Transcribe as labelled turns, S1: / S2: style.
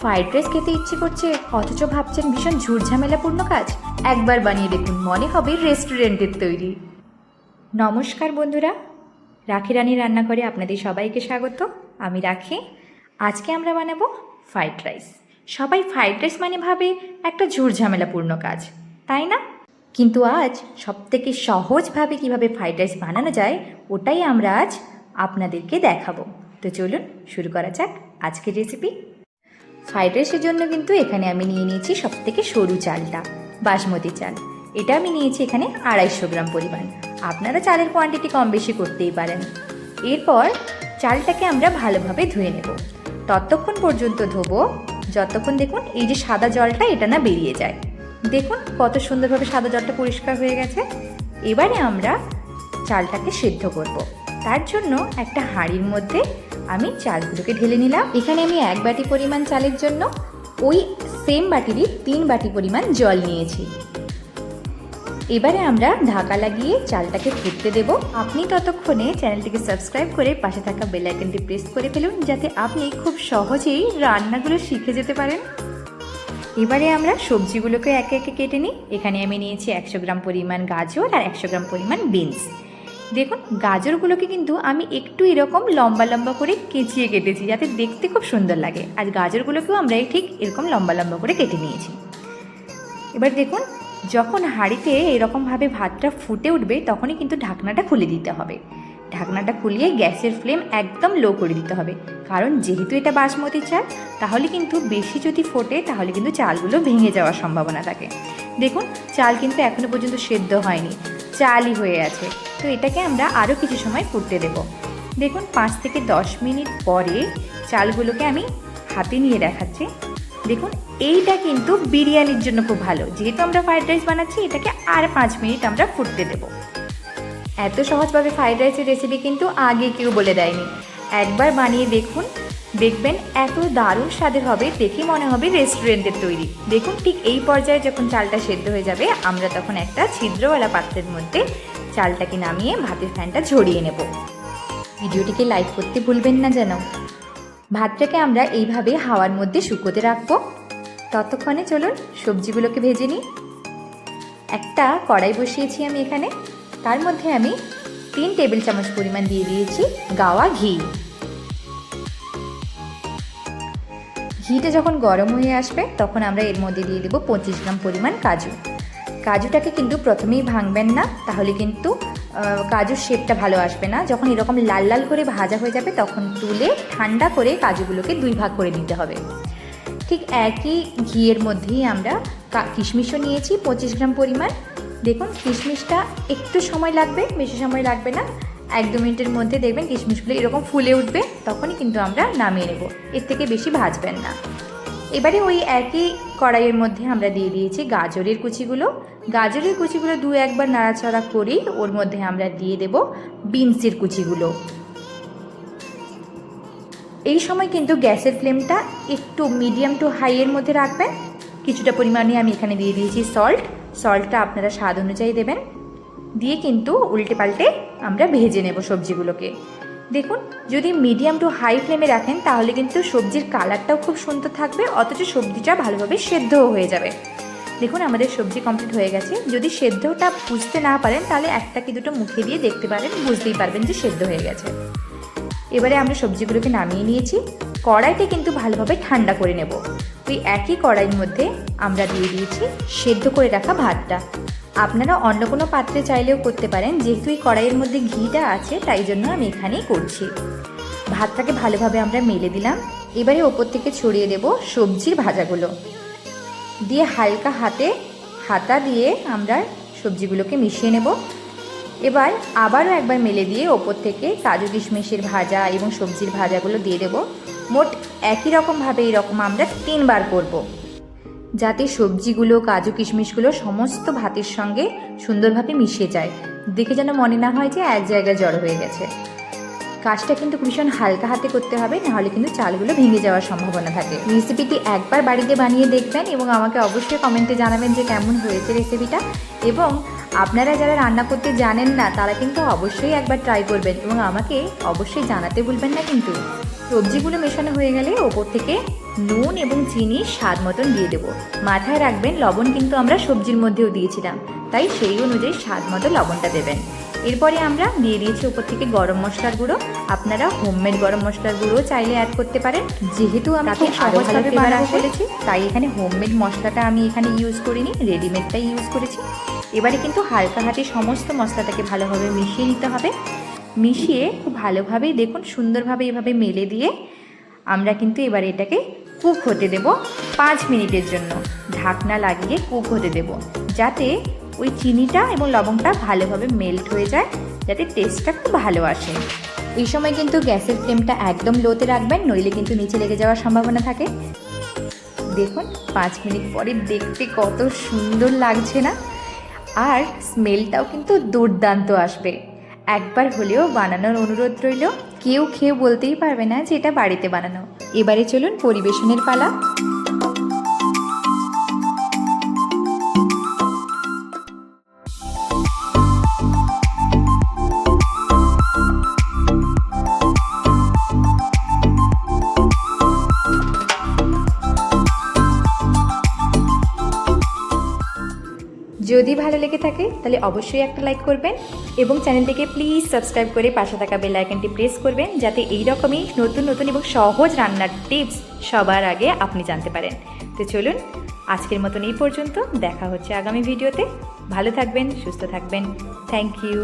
S1: Fried rice খেতে ইচ্ছে করছে অথচ ভাবছেন ভীষণ ঝুটঝামেলাপূর্ণ কাজ? একবার বানিয়ে দেখুন, মনে হবে রেস্টুরেন্টের তৈরি। নমস্কার বন্ধুরা, রাখি রানী রান্নাঘরে আপনাদের সবাইকে স্বাগত। আমি রাখি। আজকে আমরা বানাবো ফ্রাইড রাইস। সবাই ফ্রাইড রাইস মানে ভাবে একটা ঝুটঝামেলাপূর্ণ কাজ, তাই না? কিন্তু আজ সবথেকে সহজভাবে কীভাবে ফ্রাইড রাইস বানানো যায় ওটাই আমরা আজ আপনাদেরকে দেখাবো। তো চলুন শুরু করা যাক আজকের রেসিপি। ফ্রাইড রাইসের জন্য কিন্তু এখানে আমি নিয়ে নিয়েছি সবথেকে সরু চালটা, বাসমতি চাল। এটা আমি নিয়েছি এখানে 250 গ্রাম পরিমাণ। আপনারা চালের কোয়ান্টিটি কম বেশি করতেই পারেন। এরপর চালটাকে আমরা ভালোভাবে ধুয়ে নেব। ততক্ষণ পর্যন্ত ধোবো যতক্ষণ দেখুন এই যে সাদা জলটা এটা না বেরিয়ে যায়। দেখুন কত সুন্দরভাবে সাদা জলটা পরিষ্কার হয়ে গেছে। এবারে আমরা চালটাকে সেদ্ধ করব। তার জন্য একটা হাঁড়ির মধ্যে আমি চালগুলোকে ঢেলে নিলাম। এখানে আমি 1 বাটি পরিমাণ চালের জন্য ওই সেম বাটিরই 3 বাটি পরিমাণ জল নিয়েছি। এবারে আমরা ঢাকা লাগিয়ে চালটাকে ফুটতে দেব। আপনি ততক্ষণে চ্যানেলটিকে সাবস্ক্রাইব করে পাশে থাকা বেল আইকনটি প্রেস করে ফেলুন, যাতে আপনি খুব সহজেই রান্নাগুলো শিখে যেতে পারেন। এবারে আমরা সবজিগুলোকে একে একে কেটে নিই। এখানে আমি নিয়েছি 100 গ্রাম পরিমাণ গাজর আর 100 গ্রাম পরিমাণ বিনস। দেখুন গাজরগুলোকে কিন্তু আমি একটু এরকম লম্বা লম্বা করে কেচিয়ে কেটেছি, যাতে দেখতে খুব সুন্দর লাগে। আর গাজরগুলোকেও আমরা ঠিক এরকম লম্বা লম্বা করে কেটে নিয়েছি। এবার দেখুন যখন হাঁড়িতে এরকমভাবে ভাতটা ফুটে উঠবে তখনই কিন্তু ঢাকনাটা খুলে দিতে হবে। ঢাকনাটা খুলিয়ে গ্যাসের ফ্লেম একদম লো করে দিতে হবে, কারণ যেহেতু এটা বাসমতি চাল, তাহলে কিন্তু বেশি যদি ফোটে তাহলে কিন্তু চালগুলো ভেঙে যাওয়ার সম্ভাবনা থাকে। দেখুন চাল কিন্তু এখনও পর্যন্ত সেদ্ধ হয়নি, চালই হয়ে আছে। তো এটাকে আমরা আরও কিছু সময় ফুটতে দেব। দেখুন 5 থেকে 10 মিনিট পরে চালগুলোকে আমি হাতে নিয়ে দেখাচ্ছি। দেখুন এইটা কিন্তু বিরিয়ানির জন্য খুব ভালো। যেহেতু আমরা ফ্রাইড রাইস বানাচ্ছি, এটাকে আর 5 মিনিট আমরা ফুটতে দেব। এত সহজভাবে ফ্রাইড রাইসের রেসিপি কিন্তু আগে কেউ বলে দেয়নি। একবার বানিয়ে দেখুন, দেখবেন এত দারুণ স্বাদের হবে, দেখে মনে হবে রেস্টুরেন্টের তৈরি। দেখুন ঠিক এই পর্যায়ে যখন চালটা সেদ্ধ হয়ে যাবে, আমরা তখন একটা ছিদ্রওয়ালা পাত্রের মধ্যে চালটাকে নামিয়ে ভাতের ফ্যানটা ঝরিয়ে নেব। ভিডিওটিকে লাইক করতে ভুলবেন না যেন। ভাতটাকে আমরা এইভাবে হাওয়ার মধ্যে শুকোতে রাখবো। ততক্ষণে চলুন সবজিগুলোকে ভেজে নিই। একটা কড়াই বসিয়েছি আমি এখানে। তার মধ্যে আমি 3 টেবিল চামচ পরিমাণ দিয়ে দিয়েছি গাওয়া ঘি। ঘিটা যখন গরম হয়ে আসবে তখন আমরা এর মধ্যে দিয়ে দেবো 25 গ্রাম পরিমাণ কাজু। কাজুটাকে কিন্তু প্রথমেই ভাঙবেন না, তাহলে কিন্তু কাজুর শেপটা ভালো আসবে না। যখন এরকম লাল লাল করে ভাজা হয়ে যাবে তখন তুলে ঠান্ডা করে কাজুগুলোকে 2 ভাগ করে দিতে হবে। ঠিক একই ঘিয়ের মধ্যেই আমরা কিশমিশও নিয়েছি 25 গ্রাম পরিমাণ। দেখুন কিশমিশটা একটু সময় লাগবে, বেশি সময় লাগবে না। 1-2 মিনিটের মধ্যে দেখবেন কিশমিশগুলো এরকম ফুলে উঠবে, তখনই কিন্তু আমরা নামিয়ে নেব। এর থেকে বেশি ভাজবেন না। এবারে ওই একই কড়াইয়ের মধ্যে আমরা দিয়ে দিয়েছি গাজরের কুচিগুলো। গাজরের কুচিগুলো 2-1 বার নাড়াচাড়া করেই ওর মধ্যে আমরা দিয়ে দেব বিনসের কুচিগুলো। এই সময় কিন্তু গ্যাসের ফ্লেমটা একটু মিডিয়াম টু হাইয়ের মধ্যে রাখবেন। কিছুটা পরিমাণে আমি এখানে দিয়ে দিয়েছি সল্টটা আপনারা স্বাদ অনুযায়ী দেবেন। দিয়ে কিন্তু উল্টে পাল্টে আমরা ভেজে নেব সবজিগুলোকে। দেখুন যদি মিডিয়াম টু হাই ফ্লেমে রাখেন তাহলে কিন্তু সবজির কালারটাও খুব সুন্দর থাকবে, অথচ সবজিটা ভালোভাবে সেদ্ধও হয়ে যাবে। দেখুন আমাদের সবজি কমপ্লিট হয়ে গেছে। যদি সেদ্ধটা বুঝতে না পারেন তাহলে একটা কি দুটো মুখে দিয়ে দেখতে পারেন, বুঝতেই পারবেন যে সেদ্ধ হয়ে গেছে। এবারে আমরা সবজিগুলোকে নামিয়ে নিয়েছি। কড়াইটা কিন্তু ভালোভাবে ঠান্ডা করে নেব। ওই একই কড়াইয়ের মধ্যে আমরা দিয়ে দিয়েছি সেদ্ধ করে রাখা ভাতটা। আপনারা অন্য কোনো পাত্রে চাইলেও করতে পারেন, যেহেতু এই কড়াইয়ের মধ্যে ঘিটা আছে তাই জন্য আমি এখানেই করছি। ভাতটাকে ভালোভাবে আমরা মেলে দিলাম। এবারে ওপর থেকে ছড়িয়ে দেব সবজির ভাজাগুলো দিয়ে হালকা হাতা দিয়ে আমরা সবজিগুলোকে মিশিয়ে নেব। এবার আবারও একবার মেলে দিয়ে ওপর থেকে কাজু কিশমিশের ভাজা এবং সবজির ভাজাগুলো দিয়ে দেব। মোট একই রকমভাবে এরকম আমরা 3 বার করব, যাতে সবজিগুলো কাজু কিশমিশগুলো সমস্ত ভাতের সঙ্গে সুন্দরভাবে মিশে যায়। দেখে যেন মনে না হয় যে এক জায়গায় জড়ো হয়ে গেছে। কাজটা কিন্তু ভীষণ হালকা হাতে করতে হবে, নাহলে কিন্তু চালগুলো ভেঙে যাওয়ার সম্ভাবনা থাকে। রেসিপিটি একবার বাড়িতে বানিয়ে দেখবেন এবং আমাকে অবশ্যই কমেন্টে জানাবেন যে কেমন হয়েছে রেসিপিটা। এবং আপনারা যারা রান্না করতে জানেন না তারা কিন্তু অবশ্যই একবার ট্রাই করবেন এবং আমাকে অবশ্যই জানাতে ভুলবেন না কিন্তু। সবজিগুলো মেশানো হয়ে গেলে ওপর থেকে নুন এবং চিনি স্বাদ মতন দিয়ে দেবো। মাথায় রাখবেন লবণ কিন্তু আমরা সবজির মধ্যেও দিয়েছিলাম, তাই সেই অনুযায়ী স্বাদ মতো লবণটা দেবেন। এরপরে আমরা দিয়ে দিয়েছি ওপর থেকে গরম মশলার গুঁড়ো। আপনারা হোমমেড গরম মশলার গুঁড়ো চাইলে অ্যাড করতে পারেন। যেহেতু আমি খুব সহজভাবে বানাবো বলেছি, তাই এখানে হোমমেড মশলাটা আমি এখানে ইউজ করিনি, রেডিমেডটাই ইউজ করেছি। এবারে কিন্তু হালকা হাতে সমস্ত মশলাটাকে ভালোভাবে মিশিয়ে নিতে হবে। মিশিয়ে খুব ভালোভাবেই দেখুন সুন্দরভাবে এভাবে মেলে দিয়ে আমরা কিন্তু এবারে এটাকে কুক হতে দেব 5 মিনিটের জন্য। ঢাকনা লাগিয়ে কুক হতে দেব, যাতে ওই চিনিটা এবং লবণটা ভালোভাবে মেল্ট হয়ে যায়, যাতে টেস্টটা খুব ভালো আসে। এই সময় কিন্তু গ্যাসের ফ্লেমটা একদম লোতে রাখবেন, নইলে কিন্তু নিচে লেগে যাওয়ার সম্ভাবনা থাকে। দেখুন 5 মিনিট পরে দেখতে কত সুন্দর লাগছে না? আর স্মেলটাও কিন্তু দুর্দান্ত আসবে। একবার হলেও বানানোর অনুরোধ রইল। কেউ খেয়ে বলতেই পারবে না যে এটা বাড়িতে বানানো। এবারে চলুন পরিবেশনের পালা। যদি ভালো লেগে থাকে তাহলে অবশ্যই একটা লাইক করবেন এবং চ্যানেলটিকে প্লিজ সাবস্ক্রাইব করে পাশে থাকা বেল আইকনটি প্রেস করবেন, যাতে এই রকমই নতুন নতুন এবং সহজ রান্নার টিপস সবার আগে আপনি জানতে পারেন। তো চলুন আজকের মতন এই পর্যন্ত, দেখা হচ্ছে আগামী ভিডিওতে। ভালো থাকবেন, সুস্থ থাকবেন। Thank you.